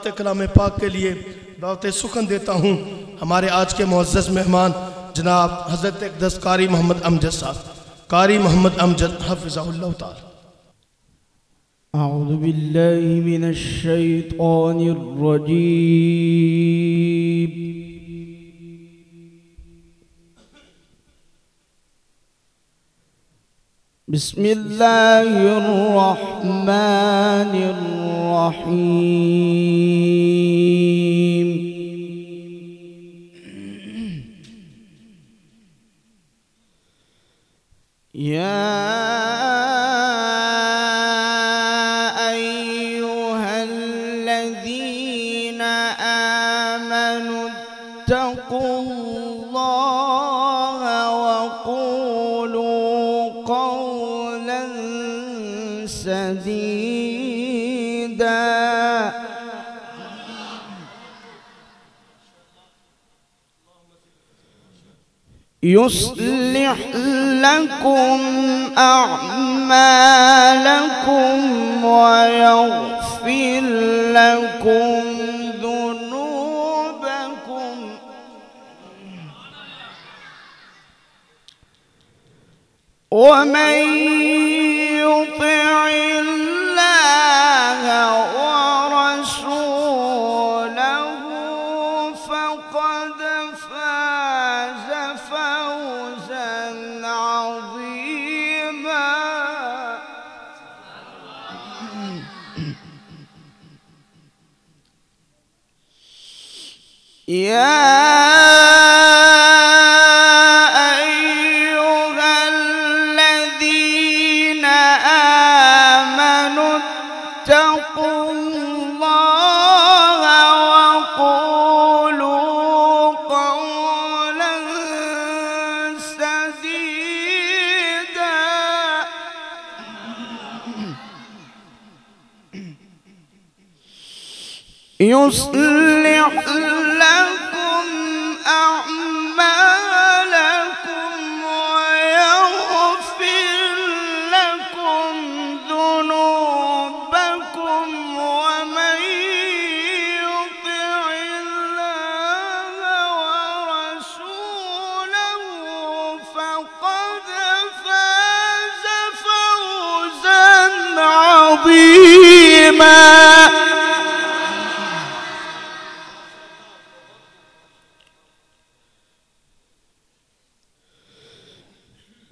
तिलावत कलाम पाक के लिए दावत सुखन देता हूँ हमारे आज के मुअज़्ज़ज़ मेहमान जनाब हज़रत अक़दस कारी मोहम्मद अमजद साहब, कारी मोहम्मद अमजद हफ़िज़हुल्लाह ताला। अऊज़ु बिल्लाहि मिनश शैतानिर रजीम। बिस्मिल्लाहिर रहमानिर रहीम। या अय्युहल्लज़ीना आमनु इत्तक़ुल्लाहा वक़ूलू क़ौलन सदीदा। युस्लिह लकुम अअमालकुम वयग़फिर लकुम ज़ुनूबकुम वमन युति'िल्लाह वरसूलहु फक़द फ़ाज़ फ़ौज़न अज़ीमा। या अय्युहल्लज़ीना आमनु इत्तक़ुल्लाहा वक़ूलू क़ौलन सदीदा। युस्लिह लकुम अअमालकुम वयग़फिर लकुम ज़ुनूबकुम वमन युति'िल्लाह वरसूलहु फक़द फ़ाज़ फ़ौज़न अज़ीमा।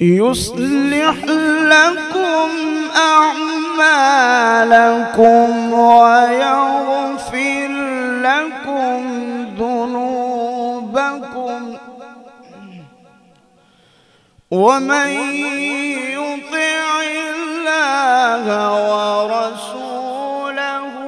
युस्लिह लकुम अअमालकुम वयग़फिर लकुम ज़ुनूबकुम वमन युति'िल्लाह वरसूलहु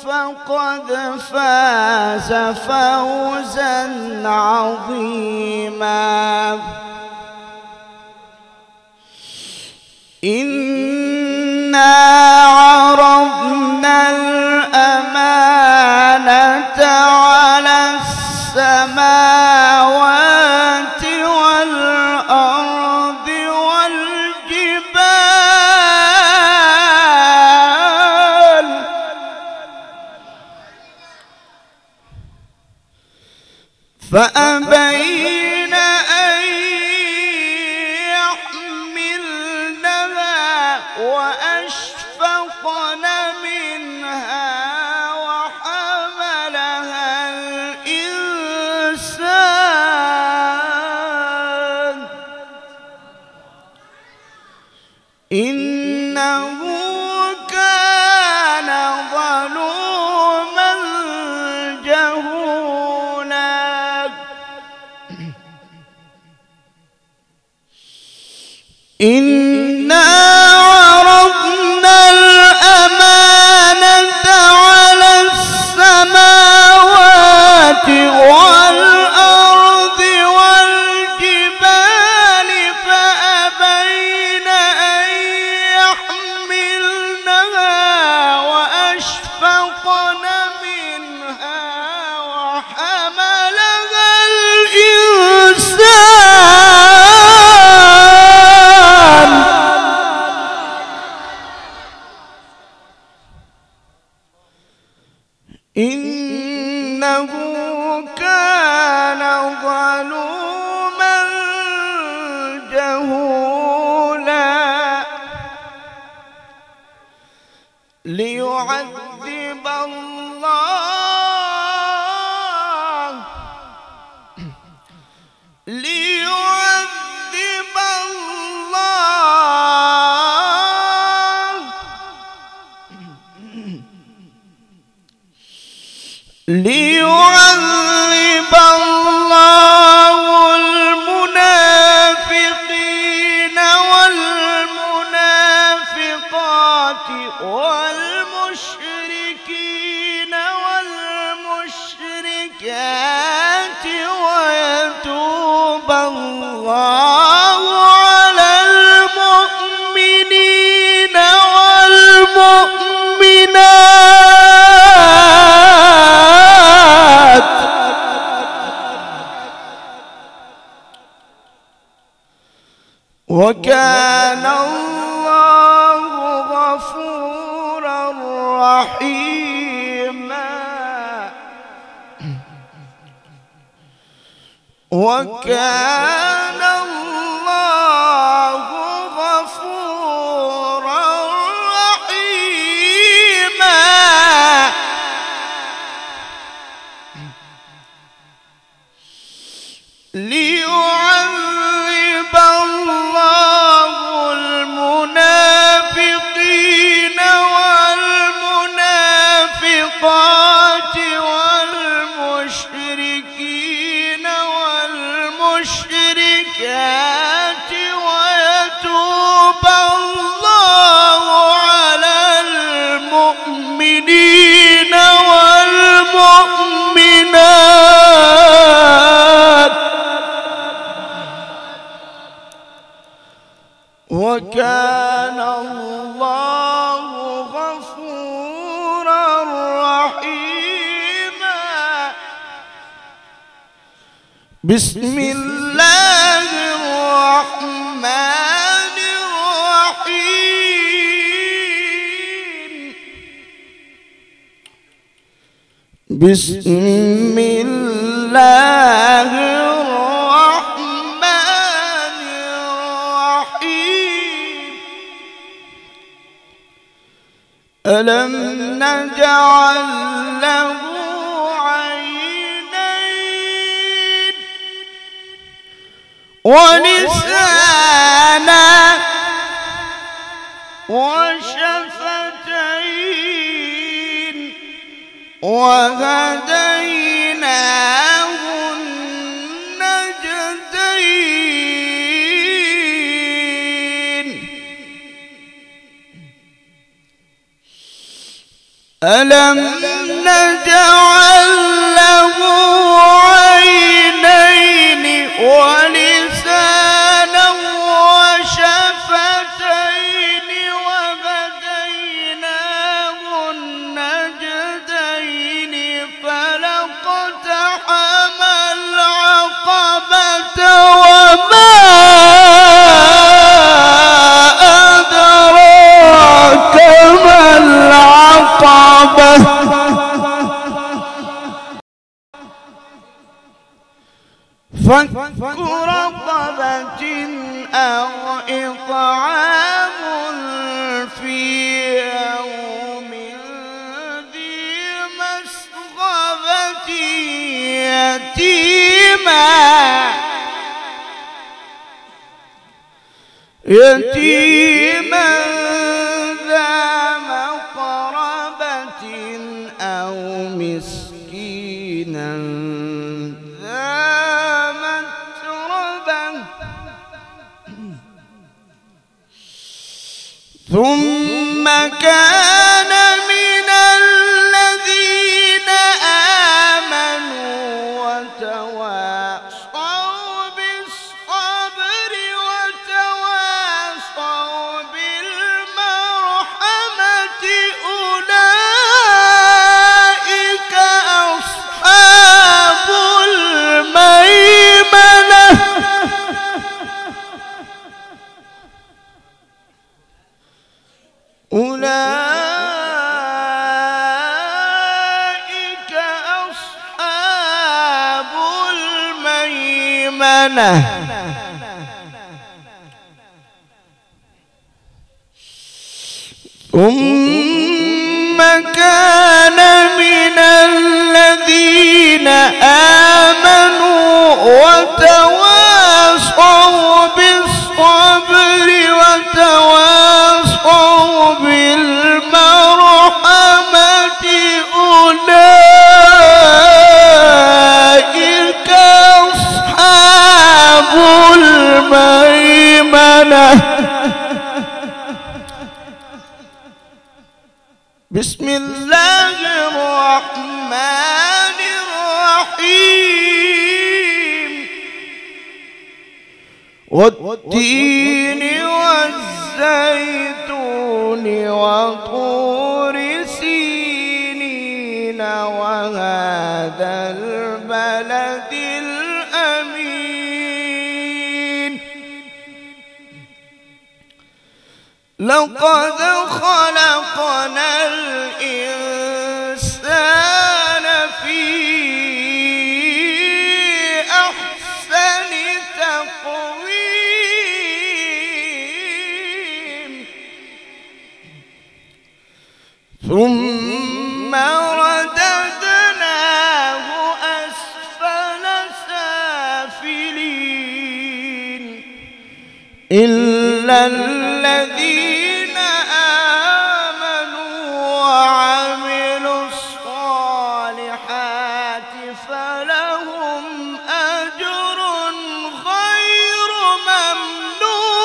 फक़द फ़ाज़ फ़ौज़न अज़ीमा। इन्ना अरज़ना अल-अमानत अला अस्समावाति वल-अर्दि वल-जिबाल फ़अबैन अन وأشفقن منها وحملها الإنسان إنه كان ظلوما جهولا. إنا عرضنا الأمانة على السماوات والأرض والجبال فأبين أن يحملنها وأشفقن منها وحملها الإنسان إنه كان ظلوما جهولا ليعذب الله ليعذب الله المنافقين والمنافقات والمشركين والمشركات ويتوب الله على المؤمنين والمؤمنات وكان الله غفورا رحيما وكان الله غفورا رحيما ليعذب الله المنافقين والمنافقات والمشركين والمشركات ويتوب الله على المؤمنين والمؤمنات وكان الله غفورا رحيما. بسم الله الرحمن الرحيم. بسم الله الرحمن الرحيم. ألم نجعل له عينين ولسانا وشفتين وهديناه النجدين. ألم نجعل له عينين ولسانا وشفتين وهديناه النجدين فلاقتحم العقبة وما أدراك ما العقبة فك رقبة أو إطعام في يوم ذي مسغبة يتيما ذا مقربة أو مسكينا ذا متربة ثم كان من الذين آمنوا وتواصوا بالصبر وتواصوا بالمرحمة أولئك أصحاب آمنه ثم كان من الذين آمنوا وتواصوا بالصبر وتواصوا بالمرحمة أولئك أصحاب الميمنة. بسم الله الرحمن الرحيم. والتين والزيتون وطور سينين وهذا البلد الأمين. لقد خلقنا الإنسان في أحسن تقويم ثم رددناه أسفل سافلين إلا الذين آمنوا وعملوا الصالحات فلهم أجر غير ممنون.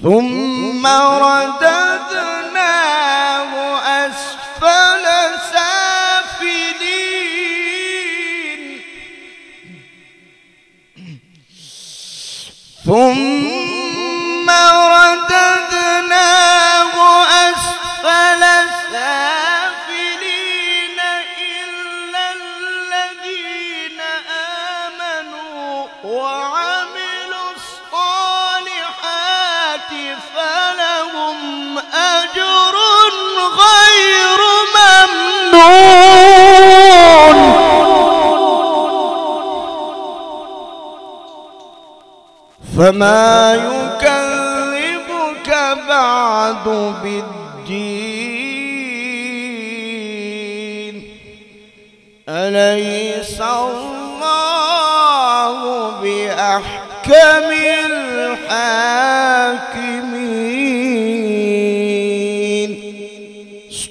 ثم رددناه أسفل سافلين ثم رددناه أسفل سافلين إلا الذين آمنوا وعملوا الصالحات فلهم أجر غير ممنون. فما يكذبك بعد بالدين أليس الله بأحكم الحاكمين.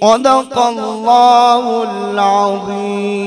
صدق الله العظيم.